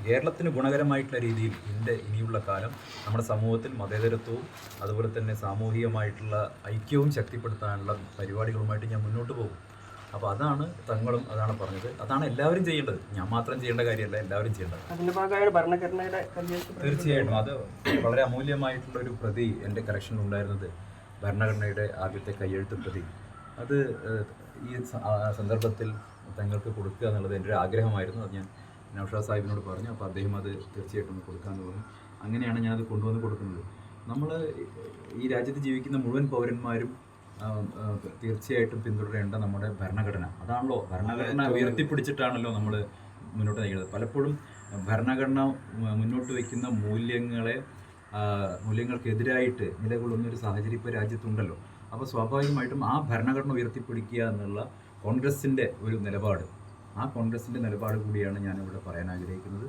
കേരളത്തിന് ഗുണകരമായിട്ടുള്ള രീതിയിൽ ഇനിയുള്ള കാലം നമ്മുടെ സമൂഹത്തിൽ മതേതരത്വവും അതുപോലെ തന്നെ സാമൂഹികമായിട്ടുള്ള ഐക്യവും ശക്തിപ്പെടുത്താനുള്ള പരിപാടികളുമായിട്ട് ഞാൻ മുന്നോട്ട് പോകും. അപ്പോൾ അതാണ് തങ്ങളും അതാണ് പറഞ്ഞത്. അതാണ് എല്ലാവരും ചെയ്യേണ്ടത്. ഞാൻ മാത്രം ചെയ്യേണ്ട കാര്യമല്ല, എല്ലാവരും ചെയ്യേണ്ടത്. അതിൻ്റെ ഭാഗമായ ഭരണഘടനയുടെ തീർച്ചയായിട്ടും അത് വളരെ അമൂല്യമായിട്ടുള്ള ഒരു പ്രതി എൻ്റെ കളക്ഷനിൽ ഉണ്ടായിരുന്നത് ഭരണഘടനയുടെ ആദ്യത്തെ കയ്യെഴുത്ത് പ്രതി. അത് ഈ സന്ദർഭത്തിൽ തങ്ങൾക്ക് കൊടുക്കുക എന്നുള്ളത് എൻ്റെ ഒരു ആഗ്രഹമായിരുന്നു. അത് ഞാൻ നൗഷാദ് സാഹിബിനോട് പറഞ്ഞു. അപ്പോൾ അദ്ദേഹം അത് തീർച്ചയായിട്ടും കൊടുക്കാമെന്ന് പറഞ്ഞു. അങ്ങനെയാണ് ഞാനത് കൊണ്ടുവന്ന് കൊടുക്കുന്നത്. നമ്മൾ ഈ രാജ്യത്ത് ജീവിക്കുന്ന മുഴുവൻ പൗരന്മാരും തീർച്ചയായിട്ടും പിന്തുടരേണ്ട നമ്മുടെ ഭരണഘടന. അതാണല്ലോ, ഭരണഘടന ഉയർത്തിപ്പിടിച്ചിട്ടാണല്ലോ നമ്മൾ മുന്നോട്ട് നയിക്കുന്നത്. പലപ്പോഴും ഭരണഘടന മുന്നോട്ട് വയ്ക്കുന്ന മൂല്യങ്ങൾക്കെതിരായിട്ട് നിലകൊള്ളുന്നൊരു സാഹചര്യം ഇപ്പോൾ രാജ്യത്തുണ്ടല്ലോ. അപ്പോൾ സ്വാഭാവികമായിട്ടും ആ ഭരണഘടന ഉയർത്തിപ്പിടിക്കുക എന്നുള്ള കോൺഗ്രസിൻ്റെ ഒരു നിലപാട്, ആ കോൺഗ്രസിൻ്റെ നിലപാട് കൂടിയാണ് ഞാനിവിടെ പറയാൻ ആഗ്രഹിക്കുന്നത്.